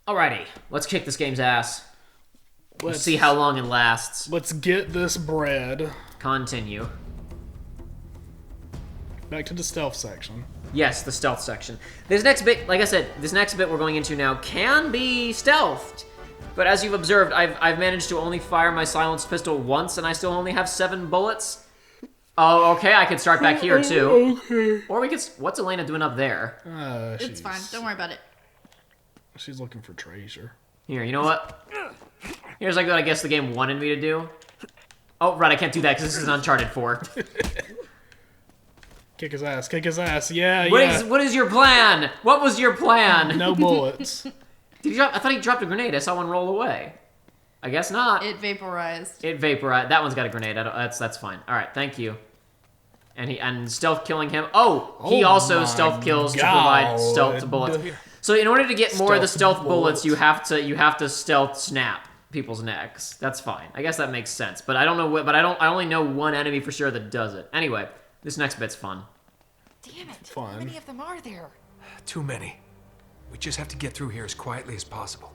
Alrighty, let's kick this game's ass. Let's see how long it lasts. Let's get this bread. Continue. Back to the stealth section. Yes, the stealth section. This next bit, like I said, this next bit we're going into now can be stealthed. But as you've observed, I've managed to only fire my silenced pistol once, and I still only have 7 bullets. Oh, okay, I could start back here, too. Okay. Or we could... What's Elena doing up there? It's fine. Don't worry about it. She's looking for treasure. Here, you know what? Here's like what I guess the game wanted me to do. Oh, right, I can't do that because this is Uncharted 4. Kick his ass, kick his ass. Yeah, What is your plan? What was your plan? No bullets. Did he drop? I thought he dropped a grenade. I saw one roll away. I guess not. It vaporized. It vaporized. That one's got a grenade. That's fine. All right, thank you. And stealth killing him. Oh, he also stealth kills to provide stealth to bullets. So in order to get more of the stealth bullets, you have to stealth snap people's necks. That's fine. I guess that makes sense. But I don't know what. But I only know one enemy for sure that does it. Anyway, this next bit's fun. Damn it! Fun. How many of them are there? Too many. We just have to get through here as quietly as possible.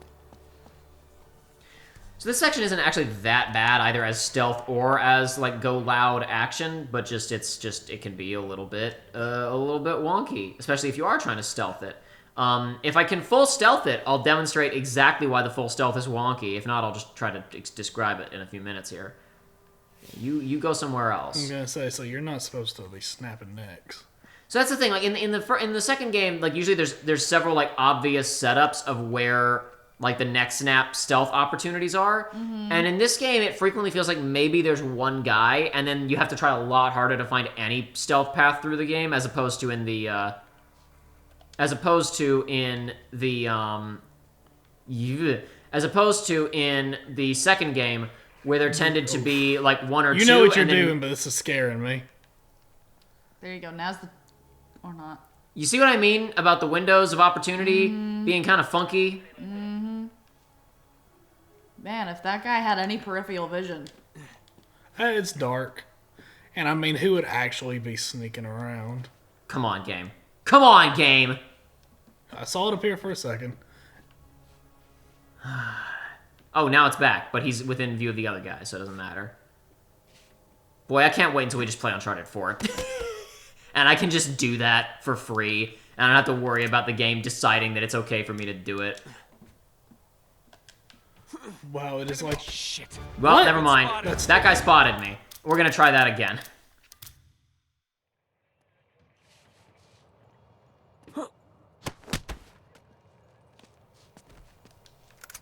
So this section isn't actually that bad either as stealth or as like go loud action, but it can be a little bit wonky, especially if you are trying to stealth it. If I can full stealth it, I'll demonstrate exactly why the full stealth is wonky. If not, I'll just try to describe it in a few minutes here. You go somewhere else. I'm gonna say, so you're not supposed to be snapping necks. So that's the thing. Like in the second game, like usually there's several like obvious setups of where like the neck snap stealth opportunities are, and in this game it frequently feels like maybe there's one guy, and then you have to try a lot harder to find any stealth path through the game, as opposed to in the second game where there tended to be like one or two. You know what you're doing, but this is scaring me. There you go. Now's the... Or not. You see what I mean about the windows of opportunity being kind of funky? Man, if that guy had any peripheral vision. It's dark. And I mean, who would actually be sneaking around? Come on, game. Come on, game! I saw it appear for a second. Oh, now it's back, but he's within view of the other guy, so it doesn't matter. Boy, I can't wait until we just play Uncharted 4. And I can just do that for free, and I don't have to worry about the game deciding that it's okay for me to do it. Wow, it is like... Shit. Well, What? never mind. That guy spotted me. We're gonna try that again.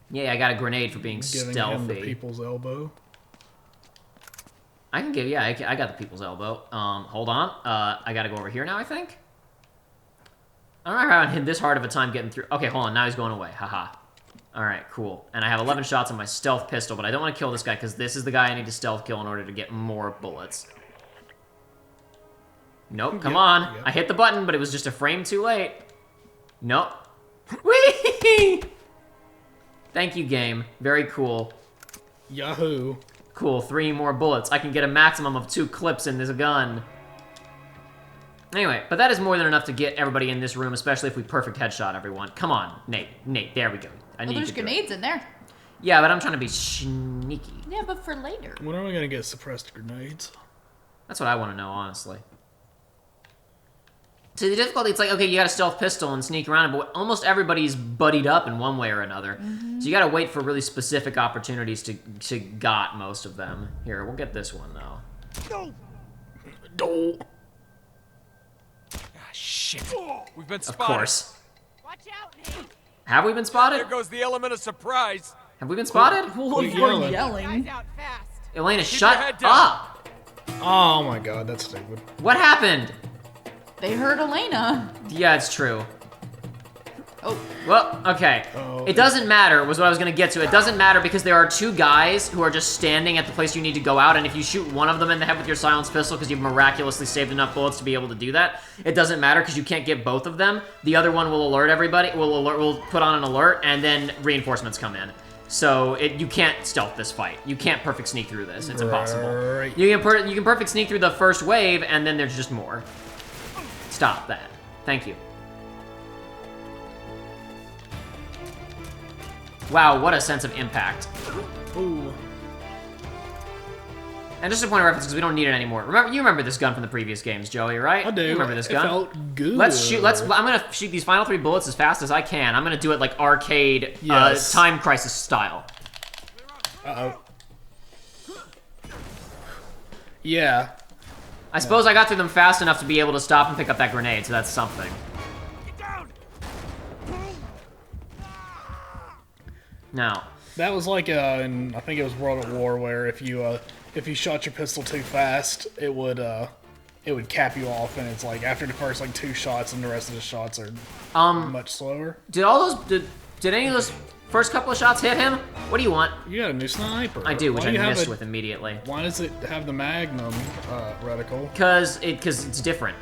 Yeah, I got a grenade for being Giving stealthy. him the people's elbow. I can give, yeah, I got the people's elbow. Hold on. I gotta go over here now, I think. I don't know how I had this hard of a time getting through. Okay, hold on, now he's going away. Haha. Alright, cool. And I have 11 shots on my stealth pistol, but I don't want to kill this guy because this is the guy I need to stealth kill in order to get more bullets. Nope, come on. Yep. I hit the button, but it was just a frame too late. Nope. Whee! Thank you, game. Very cool. Yahoo. Cool, 3 more bullets. I can get a maximum of 2 clips in this gun. Anyway, but that is more than enough to get everybody in this room, especially if we perfect headshot everyone. Come on, Nate, there we go. I need Well, there's to do it. grenades in there. Yeah, but I'm trying to be sneaky. Yeah, but for later. When are we gonna get suppressed grenades? That's what I want to know, honestly. So the difficulty, it's like, okay, you got a stealth pistol and sneak around, but almost everybody's buddied up in one way or another. So you gotta wait for really specific opportunities to got most of them. Here, we'll get this one, though. No. Ah, shit. We've been Of spotted. course. Watch out, Nate! Have we been There spotted? goes the element of surprise. Have we been spotted? Quit We're yelling. yelling. Guys out fast. Elena, your shut head down. up! Oh my god, that's stupid. What happened? They heard Elena. Yeah, it's true. Oh, Well, okay. Oh. It doesn't matter, was what I was gonna get to. It doesn't matter because there are 2 guys who are just standing at the place you need to go out, and if you shoot one of them in the head with your silenced pistol because you've miraculously saved enough bullets to be able to do that, it doesn't matter because you can't get both of them. The other one will alert everybody, will put on an alert, and then reinforcements come in. So you can't stealth this fight. You can't perfect sneak through this. It's impossible. Right. You can perfect sneak through the first wave, and then there's just more. Stop that. Thank you. Wow, what a sense of impact. Ooh. And just a point of reference, because we don't need it anymore. You remember this gun from the previous games, Joey, right? I do. You remember this gun? It felt good. Let's shoot. I'm gonna shoot these final 3 bullets as fast as I can. I'm gonna do it like arcade, Yes. Time Crisis style. Uh-oh. Yeah. I suppose I got through them fast enough to be able to stop and pick up that grenade, so that's something. Now, That was like in, I think it was World at War, where if you shot your pistol too fast, it would cap you off, and it's like after the first like 2 shots, and the rest of the shots are much slower. did any of those first couple of shots hit him? What do you want? You got a new sniper. I do, which Why I do you have missed a- with immediately. Why does it have the Magnum reticle? Cause it's different.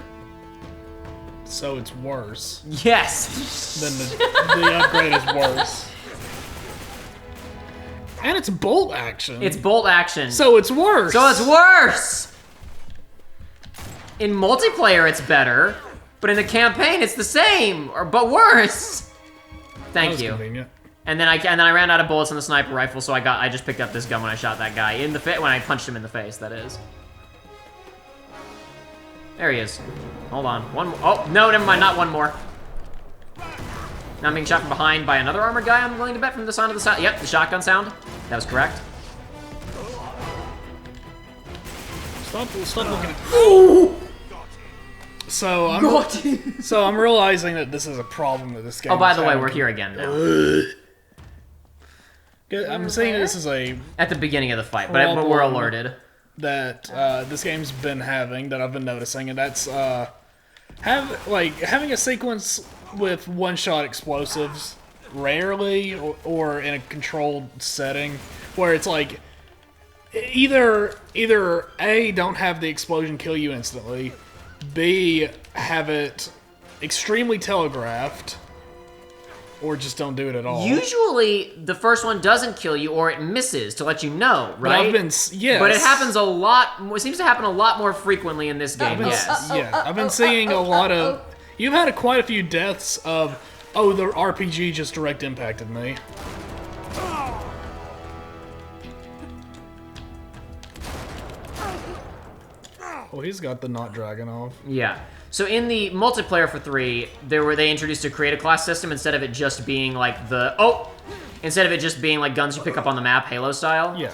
So it's worse. Yes. Then the upgrade is worse. And it's bolt action. It's bolt action. so it's worse. So it's worse! In multiplayer, it's better, but in the campaign, it's the same, but worse. That Thank was you. convenient. And then I ran out of bullets on the sniper rifle, so I just picked up this gun when I shot that guy in the when I punched him in the face. That is. There he is. Hold on. One more. Oh no, never mind. Not one more. Now I'm being shot from behind by another armored guy. I'm willing to bet from the sound of the sound. Yep, the shotgun sound. That was correct. Stop looking at. Ooh! So I'm realizing that this is a problem that this game. Oh, by is the way, having. we're here again now. I'm saying this is a At the beginning of the fight, but we're Problem. alerted. that this game's been having that I've been noticing, and that's having a sequence with one-shot explosives rarely or in a controlled setting where it's like either A, don't have the explosion kill you instantly, B, have it extremely telegraphed, or just don't do it at all. Usually, the first one doesn't kill you, or it misses to let you know, But right? yes. But it happens a lot. It seems to happen a lot more frequently in this game. Yes. I've been seeing a lot of. You've had quite a few deaths of. Oh, the RPG just direct impacted me. Oh, he's got the not dragon off. Yeah. So in the multiplayer for 3, they introduced a create a class system instead of it just being like instead of it just being like guns you pick up on the map, Halo style. Yeah.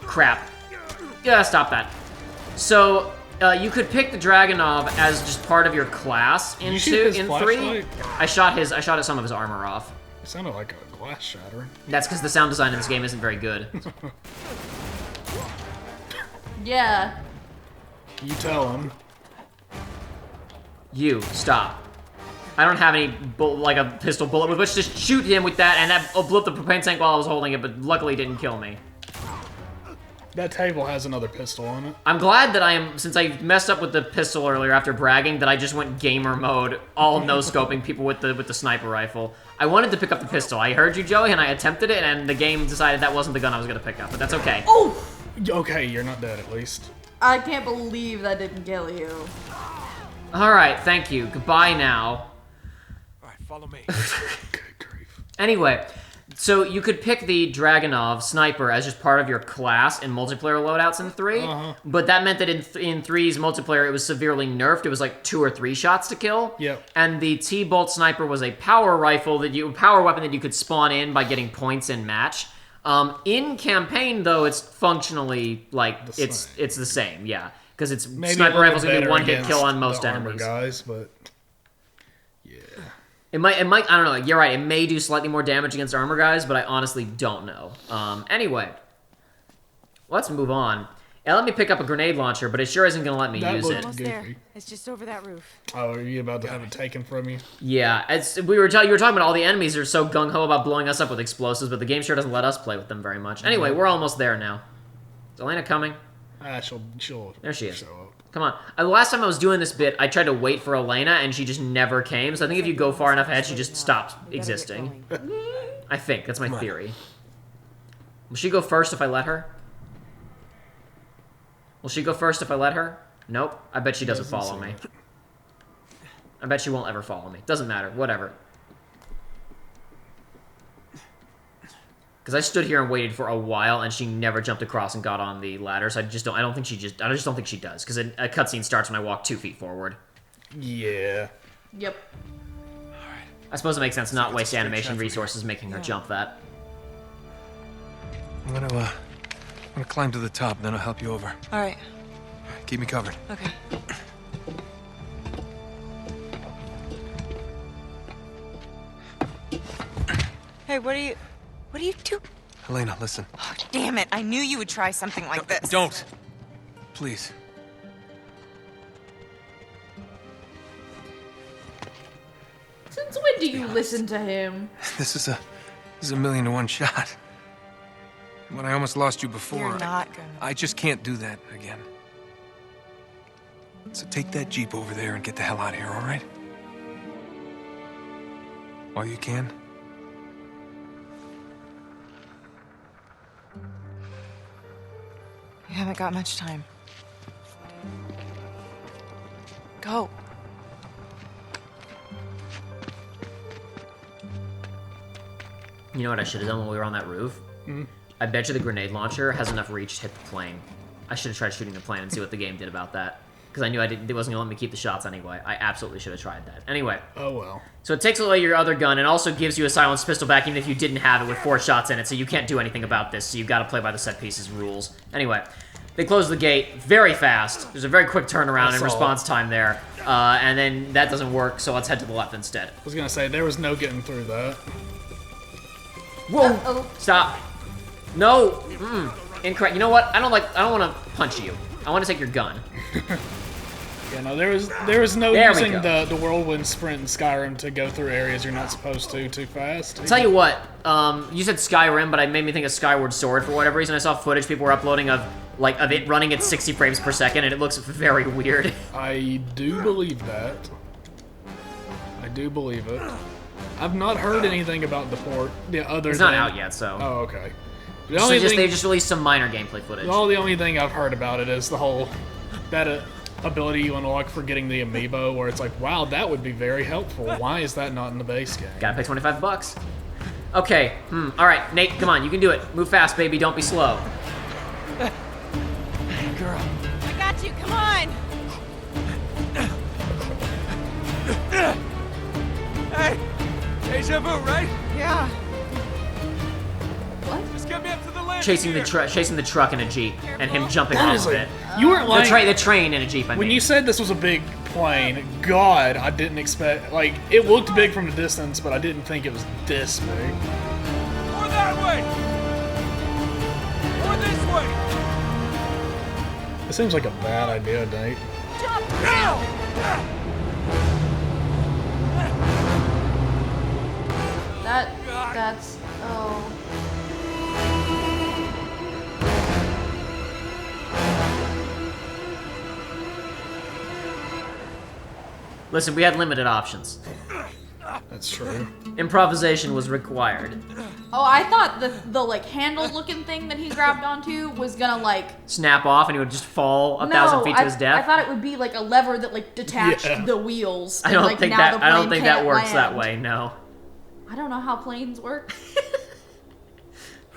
Crap. Yeah, stop that. So you could pick the Dragunov as just part of your class in you shoot his 3. flashlight? I shot some of his armor off. It sounded like a glass shatter. That's because the sound design in this game isn't very good. Yeah. You tell him. You, stop. I don't have any, like a pistol bullet with which to shoot him with that, and that blew up the propane tank while I was holding it, but luckily it didn't kill me. That table has another pistol on it. I'm glad that since I messed up with the pistol earlier after bragging, that I just went gamer mode, all no-scoping people with the sniper rifle. I wanted to pick up the pistol. I heard you, Joey, and I attempted it, and the game decided that wasn't the gun I was gonna pick up, but that's okay. Oh! Okay, you're not dead at least. I can't believe that didn't kill you. Alright, thank you. Goodbye now. Alright, follow me. Good grief. Anyway, so you could pick the Dragunov sniper as just part of your class in multiplayer loadouts in 3, but that meant that in 3's multiplayer it was severely nerfed. It was like 2 or 3 shots to kill. Yep. And the T-Bolt sniper was a power weapon that you could spawn in by getting points in match. In campaign though, it's functionally like it's the same, yeah, because it's Maybe sniper rifles gonna be better one hit against kill on most the armor enemies. guys, but yeah. It might, I don't know, you're right, it may do slightly more damage against armor guys, but I honestly don't know. Anyway, let's move on. It let me pick up a grenade launcher, but it sure isn't gonna let me That use looked it. Almost Goofy. there. It's just over that roof. Oh, are you about to have it taken from you? Yeah, you were talking about all the enemies are so gung-ho about blowing us up with explosives, but the game sure doesn't let us play with them very much. Anyway, we're almost there now. Is Elena coming? She'll There she is. show up. Come on. The last time I was doing this bit, I tried to wait for Elena, and she just never came, so I think if you go far enough ahead, she just stops We gotta get existing. going. I think. That's my theory. Will she go first if I let her? Will she go first if I let her? Nope. I bet she doesn't follow me. I bet she won't ever follow me. Doesn't matter. Whatever. Because I stood here and waited for a while, and she never jumped across and got on the ladder. So I just don't think she does. Because a cutscene starts when I walk 2 feet forward. Yeah. Yep. I suppose it makes sense to not waste animation resources making her jump that. I'm gonna climb to the top, then I'll help you over. All right. Keep me covered. Okay. Hey, what are you doing? Helena, listen. Oh, damn it. I knew you would try something like this. Don't! Please. Since when do you listen to him? This is a 1,000,000 to 1 shot. When I almost lost you before, You're not gonna. I just can't do that again. So take that Jeep over there and get the hell out of here, all right? While you can. We haven't got much time. Go. You know what I should have done when we were on that roof? I bet you the grenade launcher has enough reach to hit the plane. I should have tried shooting the plane and see what the game did about that. Because I knew it wasn't going to let me keep the shots anyway. I absolutely should have tried that. Anyway. Oh, well. So it takes away your other gun and also gives you a silenced pistol back even if you didn't have it with 4 shots in it, so you can't do anything about this, so you've got to play by the set pieces rules. Anyway, they close the gate very fast. There's a very quick turnaround and response time there. And then that doesn't work, so let's head to the left instead. I was gonna say, there was no getting through that. Whoa! Uh-oh. Stop. No! Incorrect. You know what? I don't want to punch you. I want to take your gun. Yeah, no, there was no There we using go. the whirlwind sprint in Skyrim to go through areas you're not supposed to too fast. Tell you what, you said Skyrim, but it made me think of Skyward Sword for whatever reason. I saw footage people were uploading of it running at 60 frames per second, and it looks very weird. I do believe that. I do believe it. I've not heard anything about the port. Yeah, other It's than not out yet, so. Oh, okay. The So only thing, they just released some minor gameplay footage. well, the only thing I've heard about it is the whole that ability you unlock for getting the amiibo, where it's like, wow, that would be very helpful. Why is that not in the base game? Gotta pay $25. Okay. All right, Nate, come on, you can do it. Move fast, baby. Don't be slow. Girl. I got you. Come on. Hey! Deja vu, right? Yeah. Just get me up to the landing Chasing gear. chasing the truck in a Jeep, and him jumping That off is of like, it. you weren't lying. The train in a Jeep, I When mean. you said this was a big plane, God, I didn't expect. Like, it looked big from the distance, but I didn't think it was this big. Or that way! Or this way! It seems like a bad idea, Nate. Jump now. That's oh. Listen, we had limited options. That's true. Improvisation was required. Oh, I thought the like handle looking thing that he grabbed onto was gonna like Snap off, and he would just fall 1,000 feet to his death. I thought it would be like a lever that like detached Yeah. the wheels. I and, don't like, think now that. the I don't plane think that can't works that land. way. No. I don't know how planes work.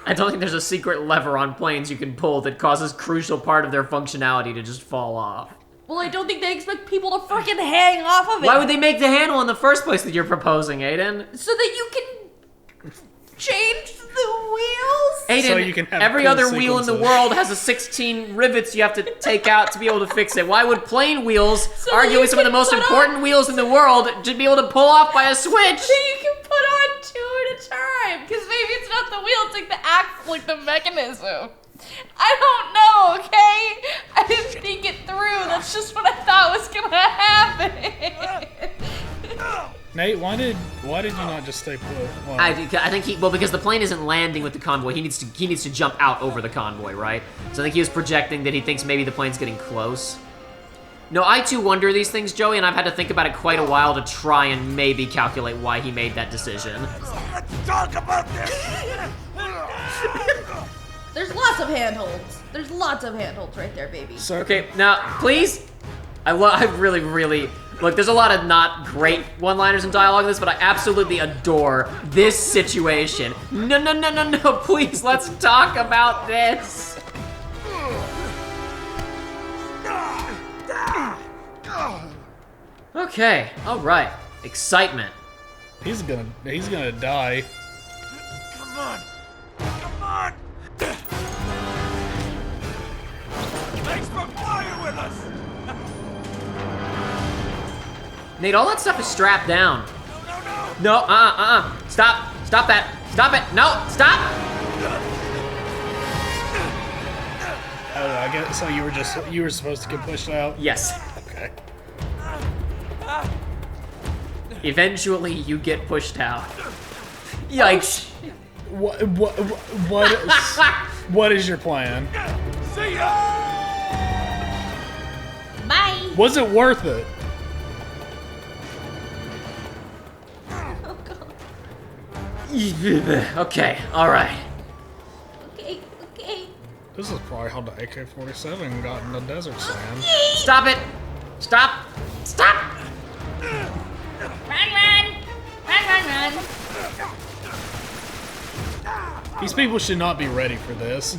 I don't think there's a secret lever on planes you can pull that causes crucial part of their functionality to just fall off. Well, I don't think they expect people to freaking hang off of it. Why would they make the handle in the first place that you're proposing, Aiden? So that you can change the wheels? Aiden, So you can have every cool other wheel in the sequences. world has a 16 rivets you have to take out to be able to fix it. Why would plane wheels, So arguably you some of the can most put on- important wheels in the world, just be able to pull off by a switch? So you can put on 2 at a time. Because maybe it's not the wheel, it's like the like the mechanism. I don't know, okay? I didn't think it through. That's just what I thought was gonna happen. Nate, why did you not just stay put? Well, I think because the plane isn't landing with the convoy, he needs to jump out over the convoy, right? So I think he was projecting that he thinks maybe the plane's getting close. No, I too wonder these things, Joey, and I've had to think about it quite a while to try and maybe calculate why he made that decision. Let's talk about this! There's lots of handholds. There's lots of handholds right there, baby. so, Okay, now, please, I really, really, Look, there's a lot of not great one-liners and dialogue in this, but I absolutely adore this situation. No, no, no, no, no, please, let's talk about this. Okay, all right, excitement. He's gonna die. Come on! Come on! Thanks for flying with us! Nate, all that stuff is strapped down. No! No, stop, stop that, stop it, no, stop! Oh, I guess so. You were supposed to get pushed out. Yes. Okay. Eventually, you get pushed out. Yikes. What is your plan? See ya! Bye. Was it worth it? Okay, alright. Okay, okay. This is probably how the AK-47 got in the desert sand. Stop it! Stop! Stop! Run, run! Run, run, run! These people should not be ready for this.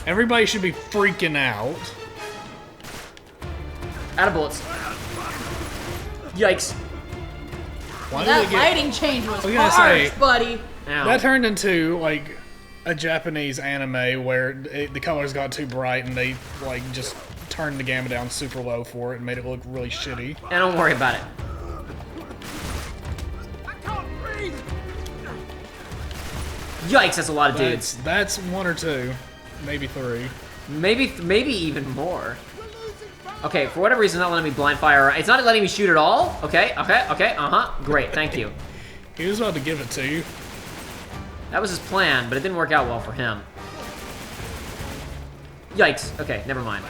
Everybody should be freaking out. Out of bullets. Yikes. Why That did they get... lighting change was was gonna harsh, say- buddy. Ow. That turned into, like, a Japanese anime where the colors got too bright and they, like, just turned the gamma down super low for it and made it look really shitty. And don't worry about it. I can't breathe! Yikes, that's a lot of dudes. That's one or two, maybe three. Maybe even more. Okay, for whatever reason, it's not letting me blind fire. It's not letting me shoot at all. Okay, great, thank you. He was about to give it to you. That was his plan, but it didn't work out well for him. Yikes. Okay, never mind.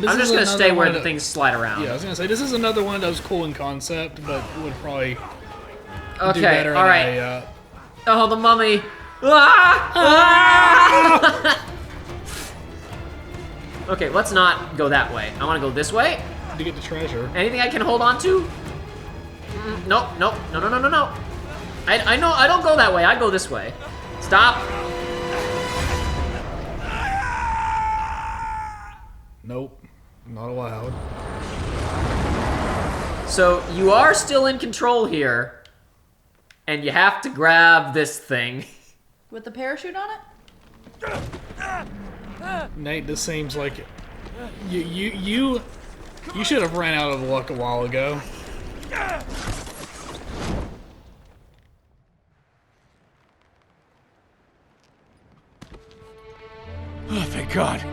I'm just gonna stay where the things slide around. Yeah, I was gonna say, this is another one of those cool in concept, but would probably do Okay, better alright. in a, Oh, the mummy. Ah! Ah! Okay, let's not go that way. I want to go this way. to get the treasure. Anything I can hold on to? Nope, nope, no, no, no, no, no. I know, I don't go that way. I go this way. Stop. Nope, not allowed. So you are still in control here, and you have to grab this thing. With the parachute on it? Nate, this seems like you should have ran out of luck a while ago. Oh, thank God.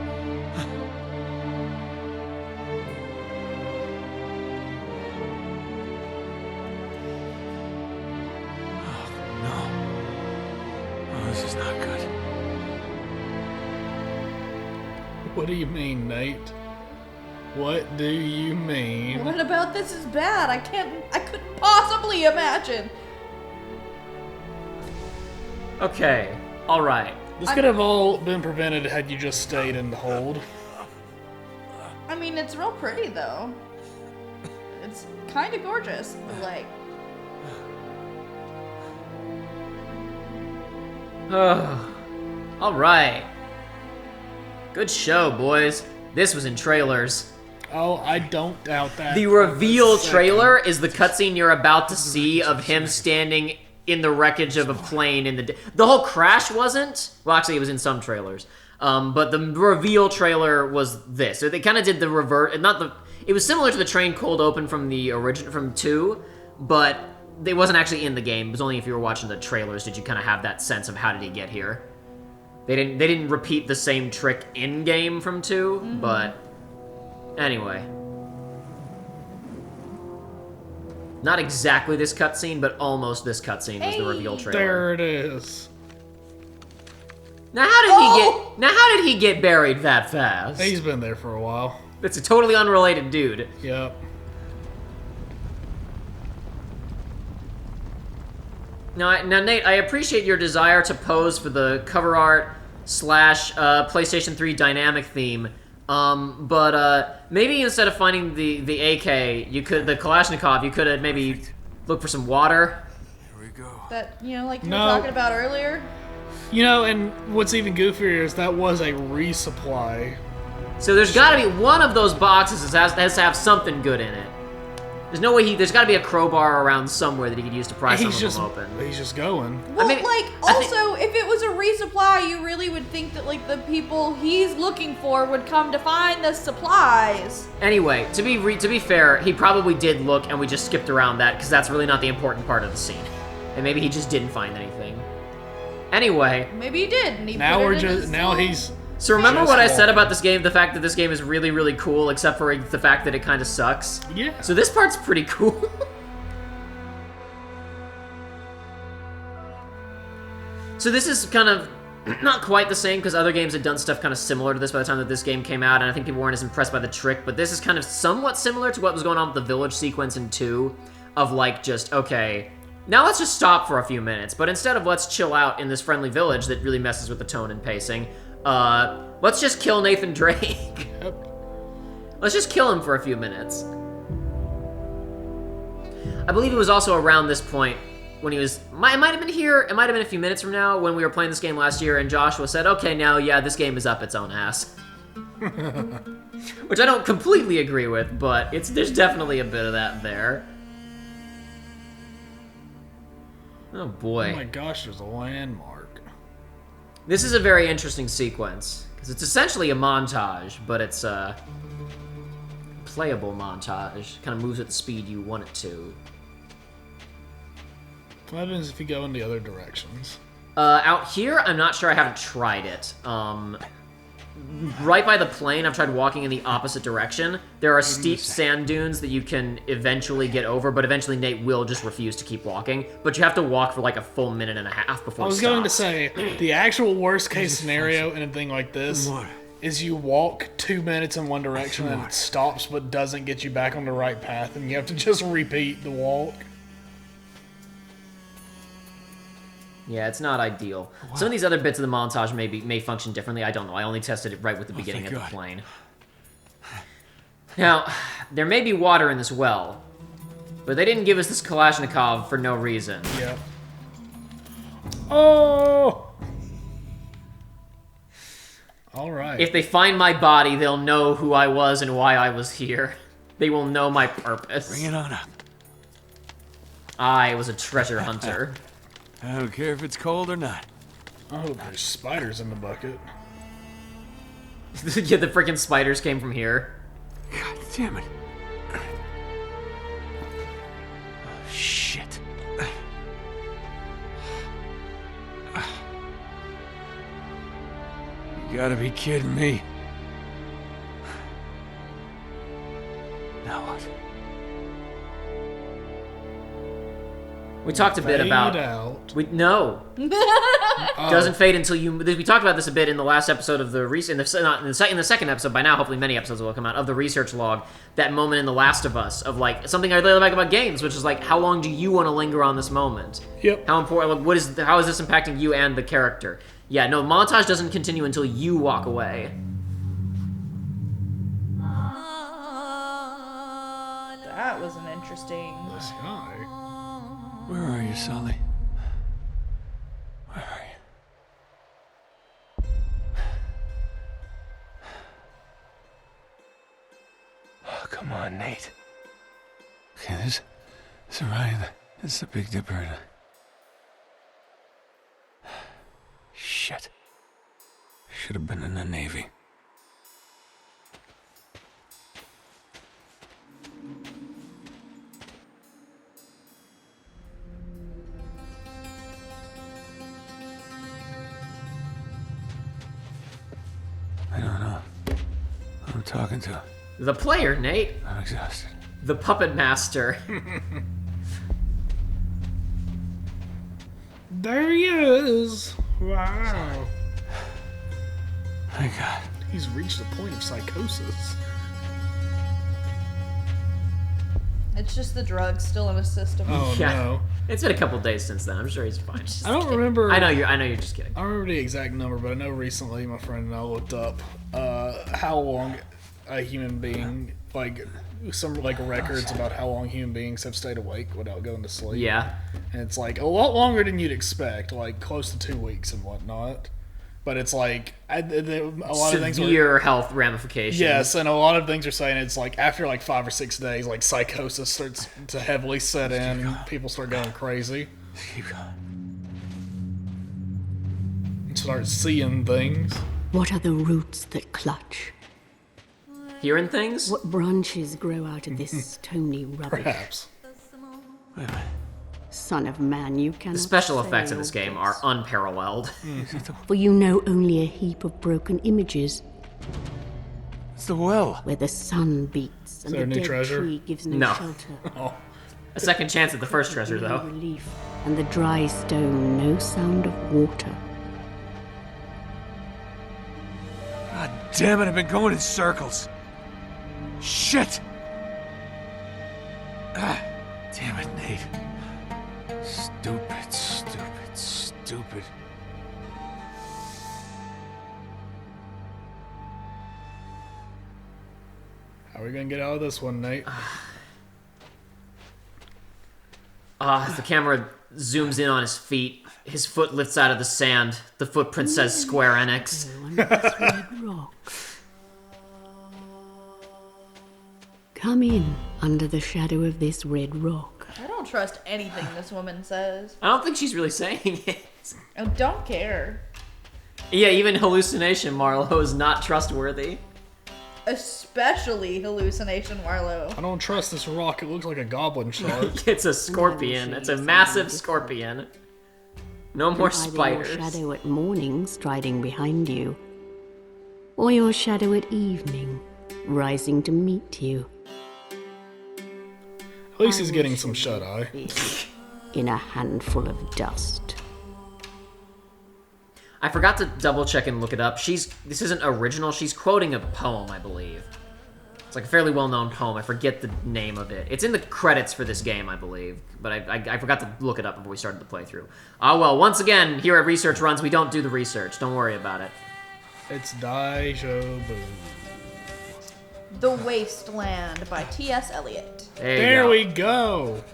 This is not good. What do you mean, Nate? What do you mean? What about this is bad? I couldn't possibly imagine. Okay, all right. This could have all been prevented had you just stayed in the hold. I mean, it's real pretty though. It's kind of gorgeous, but like. All right. Good show, boys. This was in trailers. Oh, I don't doubt that. The reveal trailer is the cutscene you're about to see of him standing in the wreckage of a plane in the whole crash wasn't. Well, actually, it was in some trailers. But the reveal trailer was this. So they kind of did the revert. It was similar to the train cold open from the original from 2, but it wasn't actually in the game. It was only if you were watching the trailers did you kind of have that sense of how did he get here. They didn't repeat the same trick in game from 2, but anyway. Not exactly this cutscene, but almost this cutscene was the reveal trailer. There it is. Now how did he get buried that fast? He's been there for a while. It's a totally unrelated dude. Yep. Now, Nate, I appreciate your desire to pose for the cover art / PlayStation 3 dynamic theme Maybe instead of finding the AK, the Kalashnikov, you could have maybe looked for some water. Here we go. That, you know, like you No. were talking about earlier. You know, and what's even goofier is that was a resupply. So there's got to be one of those boxes that has to have something good in it. There's no way there's got to be a crowbar around somewhere that he could use to pry some of them open. He's just going. Well, mean, like, I think- also, if it was a resupply, you really would think that, like, the people he's looking for would come to find the supplies. Anyway, to be fair, he probably did look, and we just skipped around that because that's really not the important part of the scene. And maybe he just didn't find anything. Anyway, Maybe he did, and he Now put we're it in just his now little- he's so remember Just what I walk. said about this game? The fact that this game is really, really cool, except for the fact that it kind of sucks. yeah. So this part's pretty cool. So this is kind of not quite the same because other games had done stuff kind of similar to this by the time that this game came out, and I think people weren't as impressed by the trick, but this is kind of somewhat similar to what was going on with the village sequence in 2, of like just, okay, now let's just stop for a few minutes, but instead of let's chill out in this friendly village that really messes with the tone and pacing, let's just kill Nathan Drake. Yep. Let's just kill him for a few minutes. I believe it was also around this point when he was, it might have been here, it might have been a few minutes from now when we were playing this game last year and Joshua said, okay, now, yeah, this game is up its own ass. Which I don't completely agree with, but there's definitely a bit of that there. Oh boy. Oh my gosh, there's a landmark. This is a very interesting sequence, because it's essentially a montage, but it's a playable montage. Kind of moves at the speed you want it to. What happens if you go in the other directions? Out here, I'm not sure. I haven't tried it. Right by the plane, I've tried walking in the opposite direction. There are steep sand dunes that you can eventually get over, but eventually Nate will just refuse to keep walking. But you have to walk for like a full minute and a half before I was going to say, the actual worst case scenario in a thing like this is you walk 2 minutes in one direction and it stops but doesn't get you back on the right path and you have to just repeat the walk. Yeah, it's not ideal. Some of these other bits of the montage may function differently. I don't know. I only tested it right with the beginning of the plane. Now, there may be water in this well, but they didn't give us this Kalashnikov for no reason. Yep. Oh! Alright. If they find my body, they'll know who I was and why I was here. They will know my purpose. Bring it on up. I was a treasure hunter. I don't care if it's cold or not. Oh, there's spiders in the bucket. Yeah, the freaking spiders came from here. God damn it. Oh, shit. You gotta be kidding me. Now what? We talked a bit Fade about... out. No. Doesn't fade until you... We talked about this a bit in the last episode of the... in the second episode, by now, hopefully many episodes will come out, of the research log, that moment in The Last of Us, of like, something I really like about games, which is like, how long do you want to linger on this moment? Yep. How important... Like, how is this impacting you and the character? Yeah, no, montage doesn't continue until you walk away. That was an interesting. The sky. Where are you, Sully? Where are you? Oh, come on, Nate. Okay, this Orion, this is the Big Dipper. Shit. Should have been in the Navy. I don't know who I'm talking to. The player, Nate. I'm exhausted. The puppet master. There he is. Wow. My God. He's reached the point of psychosis. It's just the drugs still in his system. Oh Yeah. no. It's been a couple days since then. I'm sure he's fine. I don't remember. I know you're just kidding. I don't remember the exact number, but I know recently my friend and I looked up how long a human being, like some like records about how long human beings have stayed awake without going to sleep. Yeah. And it's like a lot longer than you'd expect, like close to 2 weeks and whatnot. But it's like a lot of things were, Severe health ramifications. yes, and a lot of things are saying it's like after like 5 or 6 days, like psychosis starts to heavily set in. People start going crazy Keep going. and start seeing things. What are the roots that clutch? Hearing things? What branches grow out of this stony rubbish? Perhaps. Wait a minute. Son of man, you cannot The special say effects in your this game best. are unparalleled. For you know only a heap of broken images It's the well. where the sun beats and there the a new dead treasure? tree gives no, No. shelter. A second chance at the first treasure, no though. relief, and the dry stone no sound of water. God damn it, I've been going in circles. Shit! Ah, damn it, Nate. Stupid, stupid, stupid. How are we gonna get out of this one, Nate? The camera zooms in on his feet. His foot lifts out of the sand. The footprint says Square Enix. Under this red rock. Come in under the shadow of this red rock. I don't trust anything this woman says. I don't think she's really saying it. I don't care. Yeah, even Hallucination Marlowe is not trustworthy. Especially Hallucination Marlowe. I don't trust this rock. It looks like a goblin shark. It's a scorpion. It's a massive scorpion. No more Either your spiders. shadow at morning striding behind you, or your shadow at evening rising to meet you. At least he's getting some shut-eye. In a handful of dust. I forgot to double check and look it up. This isn't original. She's quoting a poem, I believe. It's like a fairly well-known poem. I forget the name of it. It's in the credits for this game, I believe. But I forgot to look it up before we started the playthrough. Ah, well, once again, here at Research Runs, we don't do the research. Don't worry about it. It's Deja Vu. The Wasteland by T.S. Eliot. There you go. we go.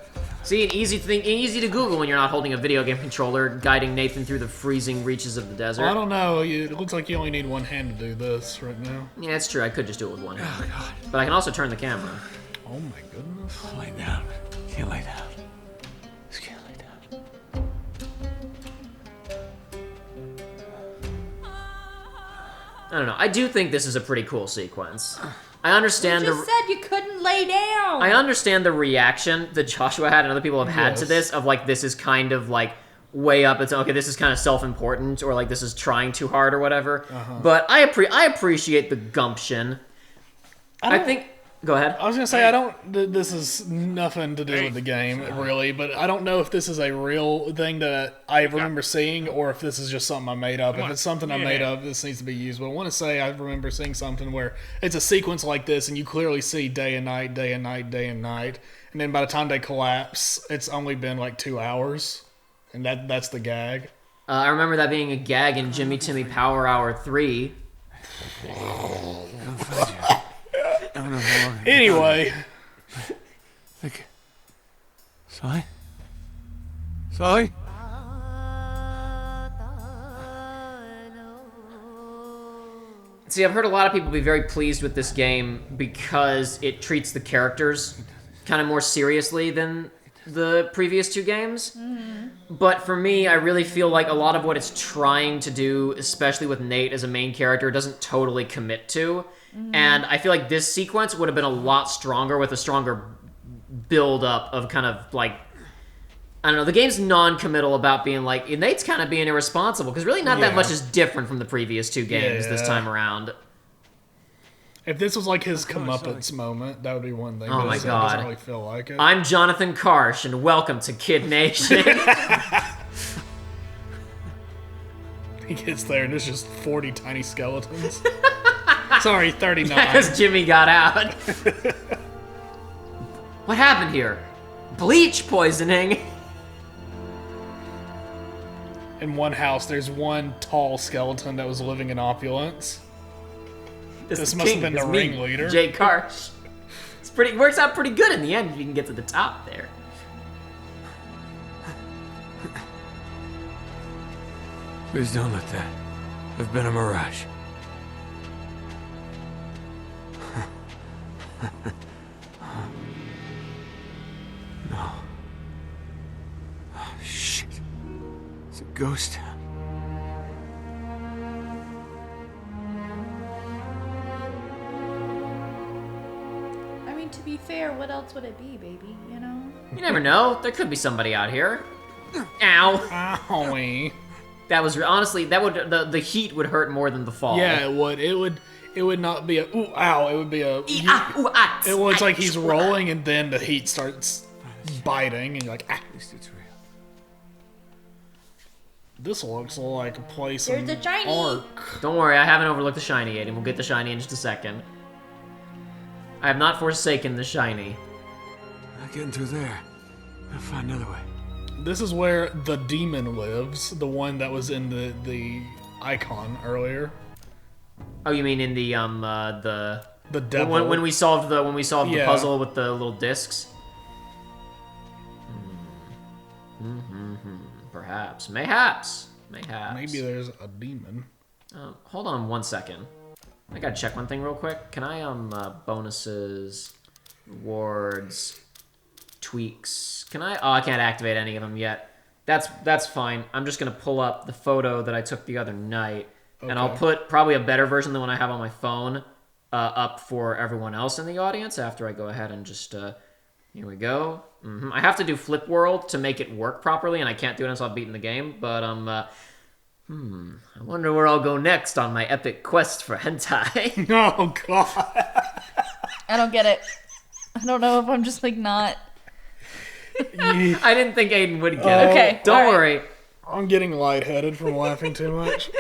See, an easy thing, easy to Google when you're not holding a video game controller, guiding Nathan through the freezing reaches of the desert. Well, I don't know. It looks like you only need one hand to do this right now. Yeah, it's true. I could just do it with one hand. Oh, God. But I can also turn the camera. Oh my goodness. Lay down. Can't lay down. Just can't lay down. I don't know. I do think this is a pretty cool sequence. I understand You just said you couldn't lay down. I understand the reaction that Joshua had and other people have had to Yes. this of like this is kind of like way up. It's okay. This is kind of self-important or like this is trying too hard or whatever. But I appreciate the gumption. I think. Go ahead. I was gonna say I don't. This is nothing to do with the game, really. But I don't know if this is a real thing that I remember seeing, or if this is just something I made up. If it's something I made up, this needs to be used. But I want to say I remember seeing something where it's a sequence like this, and you clearly see day and night, day and night, day and night, and then by the time they collapse, it's only been like 2 hours, and that's the gag. I remember that being a gag in Jimmy Timmy Power Hour 3. I don't know how long. Anyway, Think. Sully? Sully? See, I've heard a lot of people be very pleased with this game because it treats the characters kind of more seriously than the previous two games. But for me, I really feel like a lot of what it's trying to do, especially with Nate as a main character, doesn't totally commit to. And I feel like this sequence would have been a lot stronger with a stronger build-up of kind of like, I don't know, the game's non-committal about being like, Nate's kind of being irresponsible, because really not that Yeah. much is different from the previous two games this Yeah. time around. if this was like his comeuppance moment, that would be one thing. Oh but my it God. doesn't really feel like it. I'm Jonathan Karsh, and welcome to Kid Nation. He gets there and there's just 40 tiny skeletons. Sorry, 39. Because Jimmy got out. What happened here? Bleach poisoning? In one house, there's one tall skeleton that was living in opulence. This must have been the ringleader. Jay Karsh. Works out pretty good in the end if you can get to the top there. Please don't let that have been a mirage. No. Oh, shit. It's a ghost town. I mean, to be fair, what else would it be, baby? You know? You never know. There could be somebody out here. Ow. Owie. That was honestly the heat would hurt more than the fall. Yeah, it would. It would not be a ooh ow. It would be a. It was like he's rolling and then the heat starts biting and you're like, ah. At least it's real. This looks like a place There's in a shiny. Ark. Don't worry, I haven't overlooked the shiny yet, and we'll get the shiny in just a second. I have not forsaken the shiny. Not getting through there. I'll find another way. This is where the demon lives, the one that was in the icon earlier. Oh, you mean in the The devil. when we solved the Yeah. puzzle with the little discs? Perhaps, mayhaps. Maybe there's a demon. Hold on 1 second. I gotta check one thing real quick. Can I bonuses, rewards, tweaks? Can I? Oh, I can't activate any of them yet. That's fine. I'm just gonna pull up the photo that I took the other night, and I'll put probably a better version than what I have on my phone up for everyone else in the audience after I go ahead and just here we go. I have to do Flip World to make it work properly, and I can't do it until I've beaten the game. But I wonder where I'll go next on my epic quest for hentai. Oh god. I don't get it. I don't know if I'm just like not. I didn't think Aiden would get it. Okay, Don't all right. worry. I'm getting lightheaded from laughing too much.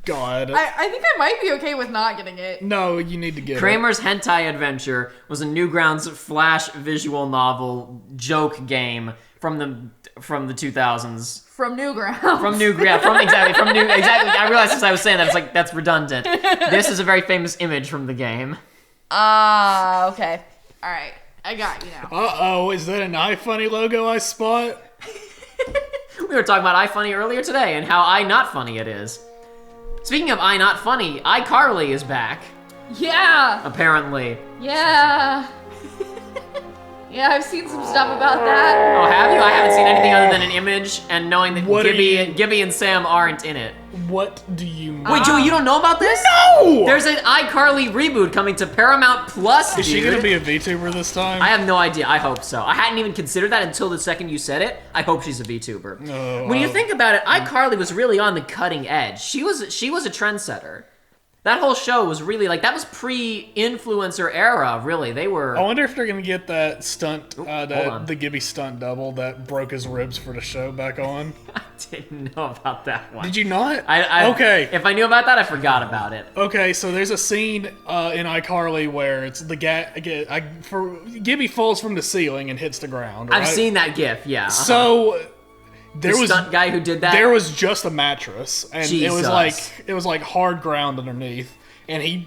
God. I think I might be okay with not getting it. No, you need to get Kramer's Hentai Adventure was a Newgrounds flash visual novel joke game from the 2000s. From Newgrounds. Exactly. I realized as I was saying that, it's like, that's redundant. This is a very famous image from the game. Okay. Alright. I got you now. Uh-oh, is that an iFunny logo I spot? We were talking about iFunny earlier today and how iNotFunny it is. Speaking of iNotFunny, iCarly is back, Yeah! apparently. Yeah! Yeah, I've seen some stuff about that. Oh, have you? I haven't seen anything other than an image and knowing that What are Gibby and Sam aren't in it. What do you mean? Wait, Joey, you don't know about this? No! There's an iCarly reboot coming to Paramount Plus, Is she dude. gonna be a VTuber this time? I have no idea. I hope so. I hadn't even considered that until the second you said it. I hope she's a VTuber. When you think about it, iCarly was really on the cutting edge. She was a trendsetter. That whole show was really that was pre-influencer era, really. They were... I wonder if they're gonna get that stunt, hold on. the Gibby stunt double that broke his ribs for the show back on. I didn't know about that one. Did you not? Okay. If I knew about that, I forgot about it. Okay, so there's a scene in iCarly where it's the Gibby falls from the ceiling and hits the ground. Right? I've seen that GIF, yeah. So there the was stunt guy who did that. There was just a mattress, and Jesus. it was like hard ground underneath, and he,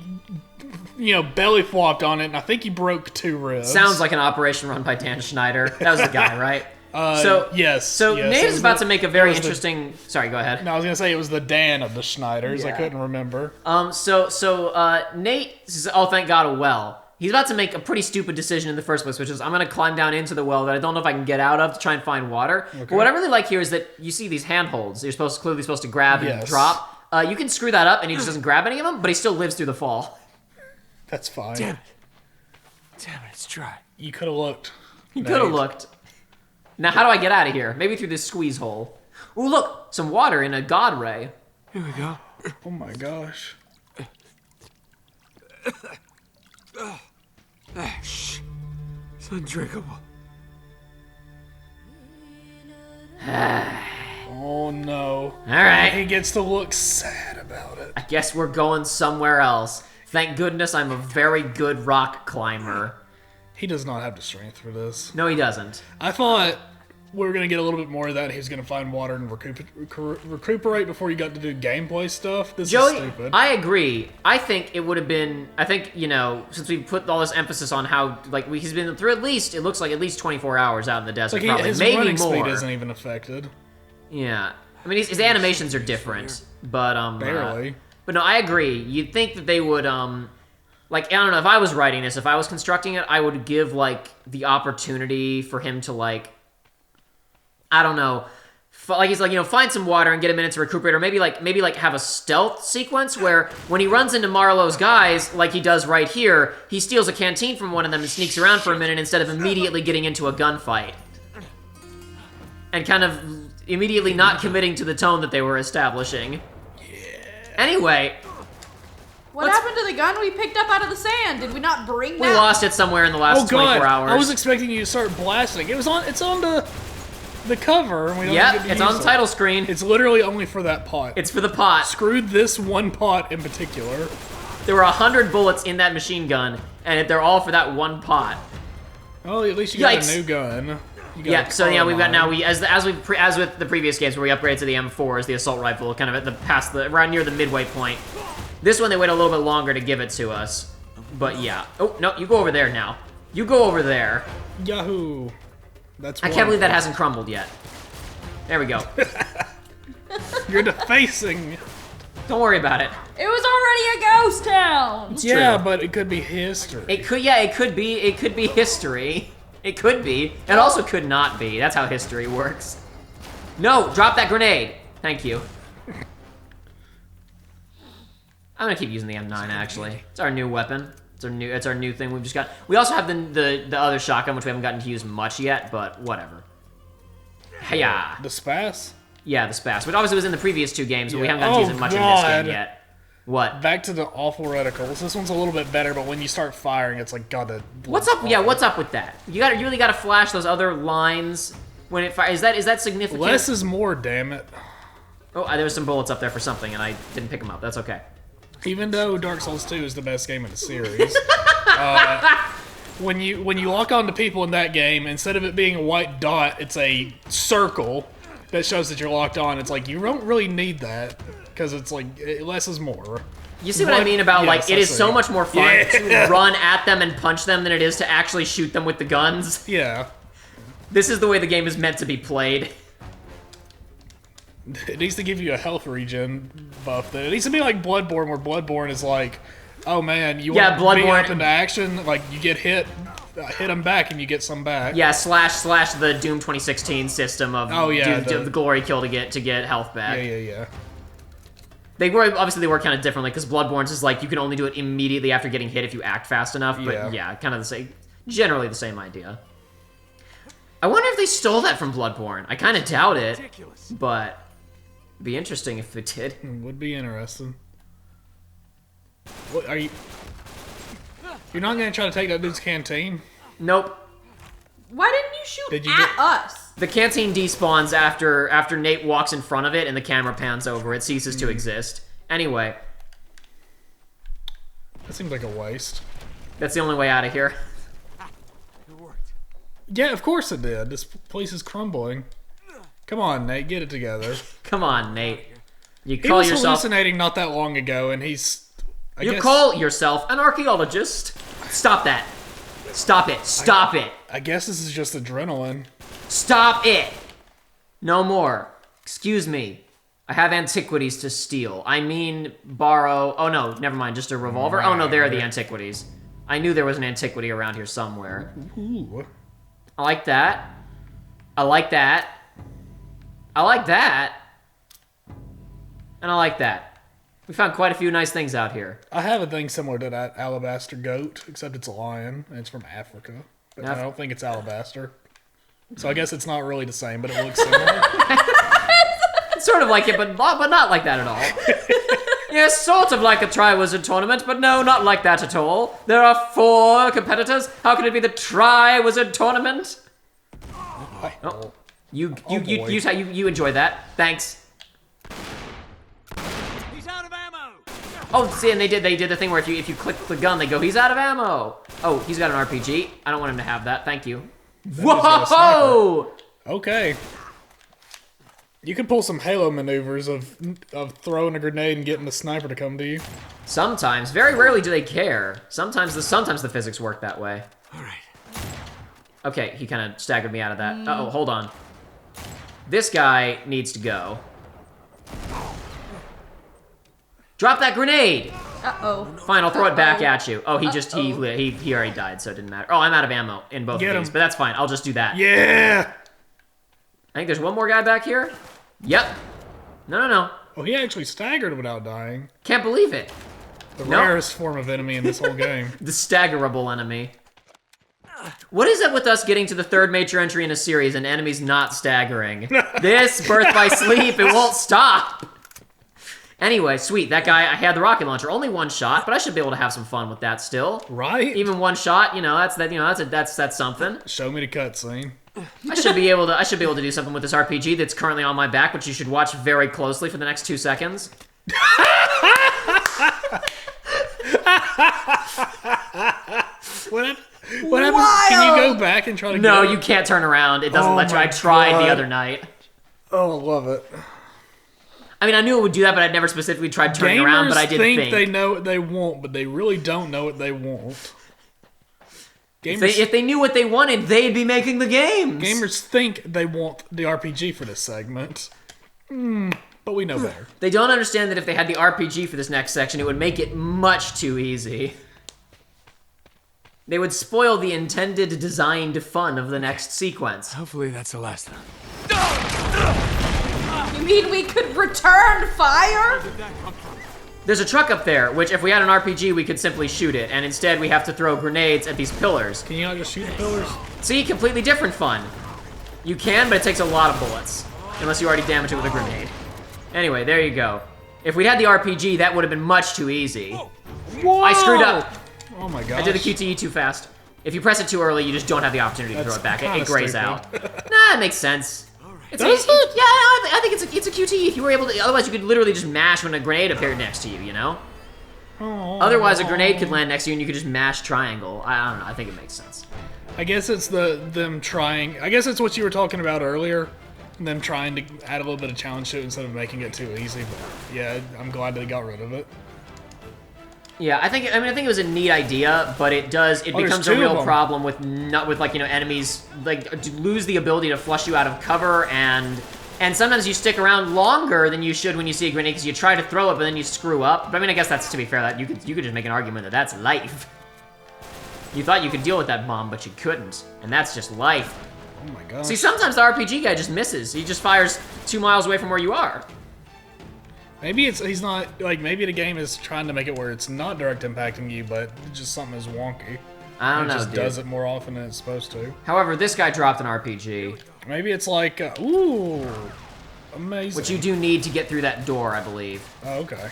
belly flopped on it, and I think he broke 2 ribs. Sounds like an operation run by Dan Schneider. That was the guy, right? Yes. So yes, Nate it is was about the- to make a very interesting. Sorry, go ahead. No, I was gonna say it was the Dan of the Schneiders. I Yeah. couldn't remember. So Nate says, "Oh, thank God, a well." He's about to make a pretty stupid decision in the first place, which is I'm going to climb down into the well that I don't know if I can get out of to try and find water. But what I really like here is that you see these handholds. You're clearly supposed to grab and Yes. drop. You can screw that up, and he just doesn't grab any of them, but he still lives through the fall. That's fine. Damn it, it's dry. You could have looked. He could have looked. Now, how do I get out of here? Maybe through this squeeze hole. Ooh, look, some water in a god ray. Here we go. Oh my gosh. Shh. It's undrinkable. Oh no. All right. He gets to look sad about it. I guess we're going somewhere else. Thank goodness I'm a very good rock climber. He does not have the strength for this. No, he doesn't. I thought we were going to get a little bit more of that, and he was going to find water and recuperate before you got to do gameplay stuff. This Joey, is stupid. I agree. I think it would have been... I think, you know, since we put all this emphasis on how, like, he's been through at least, it looks like at least 24 hours out in the desert, Like probably. his Maybe running more. speed isn't even affected. Yeah. I mean, his animations are different, but, Barely. but no, I agree. You'd think that they would, like, I don't know, if I was writing this, if I was constructing it, I would give, like, the opportunity for him to, like, I don't know, like, he's like, you know, find some water and get a minute to recuperate, or maybe like have a stealth sequence where when he runs into Marlowe's guys, like he does right here, he steals a canteen from one of them and sneaks around for a minute instead of immediately getting into a gunfight. And kind of immediately not committing to the tone that they were establishing. Anyway, What happened to the gun we picked up out of the sand? Did we not bring that? we lost it somewhere in the last 24 hours. I was expecting you to start blasting. It's on the cover. And we don't get Yep, to it's use on the it. title screen. It's literally only for that pot. It's for the pot. Screwed this one pot in particular. There were 100 bullets in that machine gun, and they're all for that one pot. Well, at least you got Yikes. a new gun. You got Yeah, a so yeah, we've got carbine. now as with the previous games where we upgraded to the M4 as the assault rifle, kind of at around near the midway point. This one they wait a little bit longer to give it to us, but yeah. Oh no, you go over there now. You go over there. Yahoo! That's. I can't believe that hasn't crumbled yet. There we go. You're defacing. Don't worry about it. It was already a ghost town. Yeah, true. but it could be history. It could be history. It could be. It also could not be. That's how history works. No, drop that grenade. Thank you. I'm gonna keep using the M9 actually. It's our new weapon. It's our new thing we've just got. We also have the other shotgun which we haven't gotten to use much yet, but whatever. Yeah. The Spas? Yeah, the Spas. Which obviously was in the previous two games, but we Yeah. haven't gotten to use Oh, it much in this game God. yet. What? Back to the awful reticles. This one's a little bit better, but when you start firing, it's like, God, the What's up? Yeah, what's up with that? You really gotta flash those other lines when it fires. Is that significant? Less is more, damn it. Oh, there was some bullets up there for something, and I didn't pick them up. That's okay. Even though Dark Souls 2 is the best game in the series, when you lock onto people in that game, instead of it being a white dot, it's a circle that shows that you're locked on. It's like, you don't really need that, because it's like, less is more. You see what I mean about, like, Yes, it I is see. so much more fun Yeah. to run at them and punch them than it is to actually shoot them with the guns. Yeah. This is the way the game is meant to be played. It needs to give you a health regen buff. It needs to be like Bloodborne, where Bloodborne is like, oh man, you want to be up into action, like you get hit them back and you get some back. Yeah, slash the Doom 2016 system of the glory kill to get health back. Yeah. They work kind of differently because Bloodborne's is like you can only do it immediately after getting hit if you act fast enough. But yeah, kind of the same, generally the same idea. I wonder if they stole that from Bloodborne. I kind of doubt it, but it'd be interesting if it did. It would be interesting. What are you? You're not gonna try to take that dude's canteen? Nope. Why didn't you shoot Did you at us? The canteen despawns after Nate walks in front of it and the camera pans over. It ceases to exist. Anyway, That seems like a waste. that's the only way out of here. Yeah, of course it did. This place is crumbling. Come on, Nate, get it together. Come on, Nate. You He call was yourself hallucinating not that long ago, and he's. I you guess, call yourself an archaeologist. Stop that. Stop it. Stop it. I guess this is just adrenaline. Stop it. No more. Excuse me. I have antiquities to steal. I mean, borrow. Oh no, never mind. Just a revolver. Oh no, there are the antiquities. I knew there was an antiquity around here somewhere. Ooh. I like that. I like that. I like that. And I like that. We found quite a few nice things out here. I have a thing similar to that alabaster goat, except it's a lion, and it's from Africa. But I don't think it's alabaster. So I guess it's not really the same, but it looks similar. It's sort of like it, but not like that at all. Yes, sort of like a Triwizard tournament, but no, not like that at all. There are 4 competitors. How can it be the Triwizard tournament? Oh, you enjoy that. Thanks. He's out of ammo. Oh, see, and they did the thing where if you click the gun, they go, he's out of ammo. Oh, he's got an RPG. I don't want him to have that. Thank you. got a Whoa! Okay. You can pull some Halo maneuvers of throwing a grenade and getting the sniper to come to you. Sometimes. Very rarely do they care. Sometimes the physics work that way. All right. Okay, he kind of staggered me out of that. Uh-oh, hold on. This guy needs to go. Drop that grenade! Uh-oh. Fine, I'll throw it back at you. Oh, he already died, so it didn't matter. Oh, I'm out of ammo in both Get of these, him. but that's fine. I'll just do that. Yeah! I think there's one more guy back here. Yep. No. Oh, he actually staggered without dying. Can't believe it. The Nope. rarest form of enemy in this whole game. The staggerable enemy. What is it with us getting to the third major entry in a series and enemies not staggering? This, Birth by Sleep, it won't stop. Anyway, sweet. That guy, I had the rocket launcher. Only one shot, but I should be able to have some fun with that still. Right? Even one shot, that's something. Show me the cutscene. I should be able to do something with this RPG that's currently on my back, which you should watch very closely for the next 2 seconds. What happened? Can you go back and try to No, get it? you can't turn around. It doesn't Oh let you. my I tried the God. other night. Oh, I love it. I mean, I knew it would do that, but I'd never specifically tried turning around, but I did think. they know what they want, but they really don't know what they want. If they knew what they wanted, they'd be making the games. Gamers think they want the RPG for this segment. But we know better. They don't understand that if they had the RPG for this next section, it would make it much too easy. They would spoil the intended, designed fun of the next sequence. Hopefully that's the last time. You mean we could return fire? There's a truck up there, which if we had an RPG, we could simply shoot it, and instead we have to throw grenades at these pillars. Can you not just shoot the pillars? See, completely different fun. You can, but it takes a lot of bullets, unless you already damage it with a grenade. Anyway, there you go. If we'd had the RPG, that would have been much too easy. Whoa! I screwed up. Oh my gosh. I did the QTE too fast. If you press it too early, you just don't have the opportunity to throw it back. It kinda grays stupid. out. Nah, it makes sense. It's Does it? Yeah, I think it's a QTE. If you were able to, otherwise you could literally just mash when a grenade appeared next to you, you know? Oh. Otherwise, a grenade could land next to you and you could just mash triangle. I don't know. I think it makes sense. I guess it's them trying. I guess it's what you were talking about earlier. Them trying to add a little bit of challenge to it instead of making it too easy. But yeah, I'm glad they got rid of it. Yeah, I think it was a neat idea, but it becomes a two real of them. problem with enemies to lose the ability to flush you out of cover, and sometimes you stick around longer than you should when you see a grenade because you try to throw it, but then you screw up. But I mean, I guess that's, to be fair, that you could just make an argument that that's life. You thought you could deal with that bomb, but you couldn't, and that's just life. Oh my god. See, sometimes the RPG guy just misses. He just fires 2 miles away from where you are. Maybe he's not like maybe the game is trying to make it where it's not direct impacting you, but just something is wonky. I don't It know, just dude. does it more often than it's supposed to. However, this guy dropped an RPG, Maybe it's like ooh, amazing. which you do need to get through that door, I believe. Oh, okay.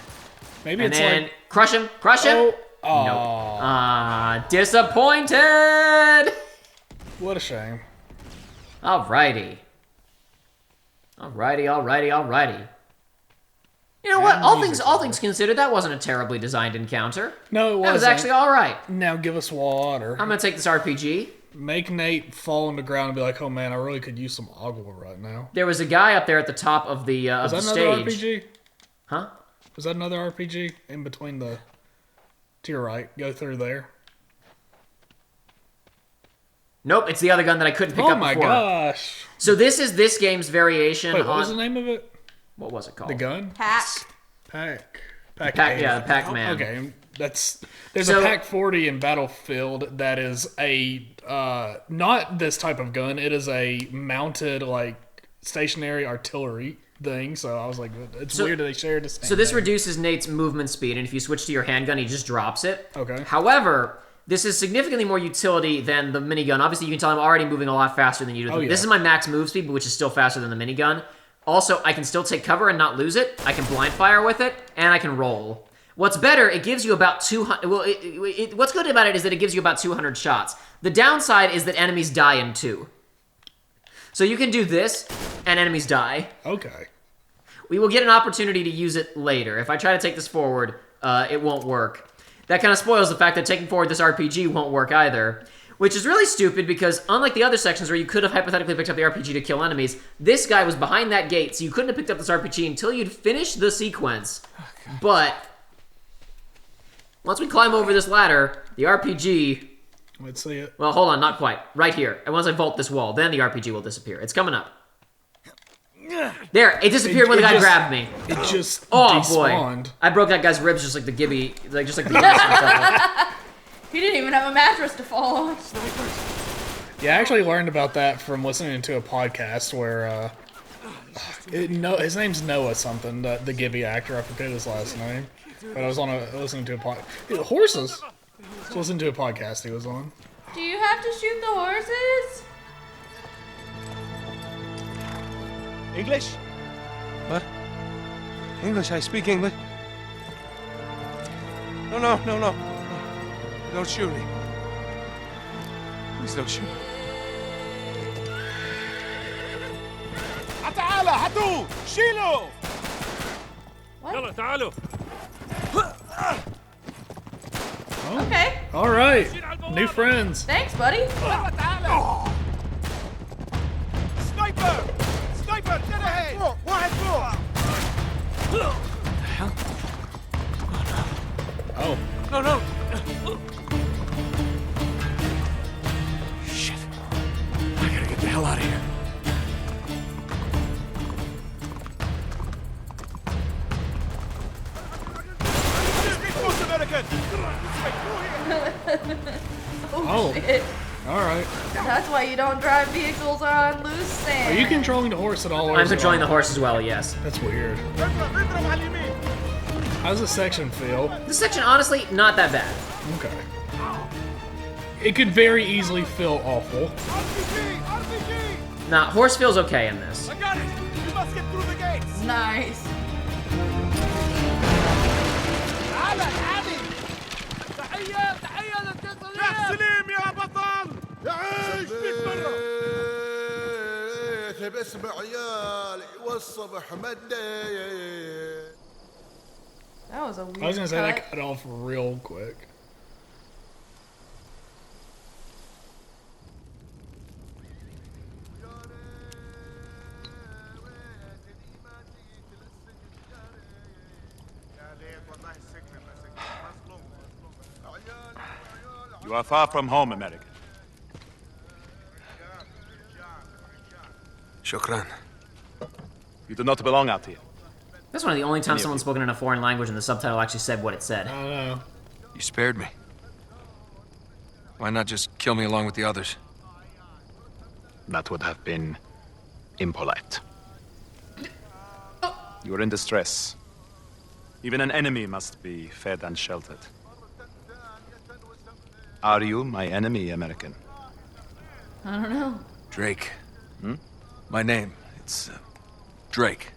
Maybe And it's then like crush him. oh, Nope. Disappointed. what a shame. Alrighty. You know what? All things considered, that wasn't a terribly designed encounter. No, it wasn't. That was actually all right. Now give us water. I'm gonna take this RPG. Make Nate fall on the ground and be like, "Oh man, I really could use some agua right now." There was a guy up there at the top of the Was that stage. another RPG? Huh? Was that another RPG in between the? To your right, go through there. Nope, it's the other gun that I couldn't pick Oh up my before. gosh! So this is this game's variation Wait, what on was the name of it? what was it called? The gun? Pack. Pack. Yeah, Pac-Man. Okay, there's So- a Pack 40 in Battlefield that is a not this type of gun. It is a mounted like stationary artillery thing. So I was like, it's weird that they shared the same. So this thing. reduces Nate's movement speed, and if you switch to your handgun, he just drops it. Okay. However, this is significantly more utility than the minigun. Obviously, you can tell I'm already moving a lot faster than you do. Oh, yeah. This is my max move speed, which is still faster than the minigun. Also, I can still take cover and not lose it. I can blind fire with it, and I can roll. What's better, it gives you about 200... Well, what's good about it is that it gives you about 200 shots. The downside is that enemies die in 2. So you can do this, and enemies die. Okay. We will get an opportunity to use it later. If I try to take this forward, it won't work. that kind of spoils the fact that taking forward this RPG won't work either. Which is really stupid because unlike the other sections where you could have hypothetically picked up the RPG to kill enemies, this guy was behind that gate, so you couldn't have picked up this RPG until you'd finished the sequence. But once we climb over this ladder, the RPG... Let's see it. Well, hold on, not quite. Right here. And once I vault this wall, then the RPG will disappear. It's coming up. There, it disappeared when the guy grabbed me. It just boy. despawned. I broke that guy's ribs just like the Gibby, just like the Gibby. He didn't even have a mattress to fall on. Yeah, I actually learned about that from listening to a podcast where his name's Noah something, the Gibby actor. I forget his last name, but I was listening to a podcast. Horses. I was listening to a podcast he was on. Do you have to shoot the horses? English? What? English? I speak English. No. Don't shoot me. Please don't shoot me. تعال هاتوه شيلوا. What? تعالوا. Okay. All right, new friends. Thanks, buddy. سنايبر get ahead. واحد فوق. Oh. No. Shit. I gotta get the hell out of here. Oh. Shit. All right. That's why you don't drive vehicles on loose sand. Are you controlling the horse at all? Or I'm is it controlling on- the horse as well, yes. That's weird. How's the section feel? This section, honestly, not that bad. Okay. It could very easily feel awful. Nah, horse feels okay in this. I got it. We must get through the gates. Nice. يا سليم يا بطل. يعيش فيك مرة. باسم عيالي والصبح مدي. That was a weird I was gonna say cut. that cut off real quick. You are far from home, American. شكرا. You do not belong out here. That's one of the only times someone's spoken in a foreign language and the subtitle actually said what it said. I don't know. You spared me. Why not just kill me along with the others? That would have been impolite. You are in distress. Even an enemy must be fed and sheltered. Are you my enemy, American? I don't know. Drake. My name, it's Drake.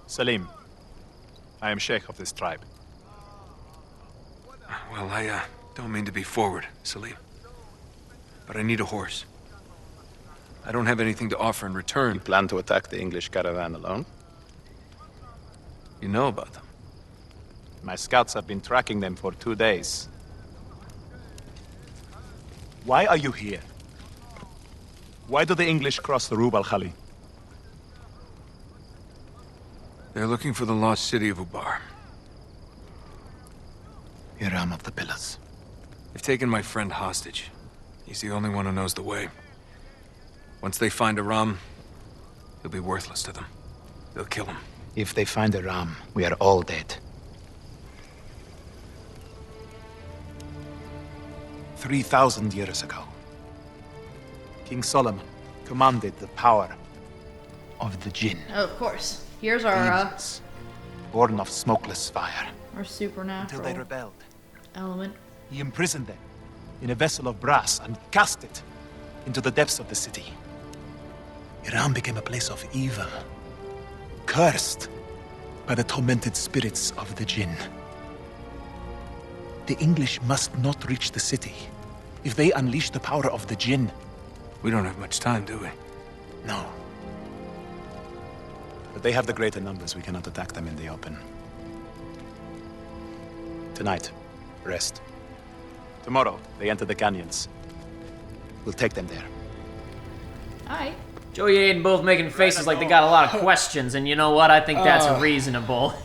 Salim. I am Sheikh of this tribe. Well, I don't mean to be forward, Salim. But I need a horse. I don't have anything to offer in return. You plan to attack the English caravan alone? You know about them. My scouts have been tracking them for 2 days. Why are you here? Why do the English cross the Rub al-Khali? They're looking for the lost city of Ubar. Hiram of the Pillars. They've taken my friend hostage. He's the only one who knows the way. Once they find Aram, he'll be worthless to them. They'll kill him. If they find Hiram, we are all dead. 3,000 years ago, King Solomon commanded the power of the Jinn. Oh, of course. Here's our Demons, born of smokeless fire. our supernatural Until they rebelled, element. he imprisoned them in a vessel of brass and cast it into the depths of the city. Iran became a place of evil, cursed by the tormented spirits of the Jinn. The English must not reach the city. If they unleash the power of the Jinn... We don't have much time, do we? No. But they have the greater numbers. We cannot attack them in the open. Tonight, rest. Tomorrow, they enter the canyons. We'll take them there. Alright. Joey and Aiden both making faces like they got a lot of questions, and you know what? I think that's reasonable.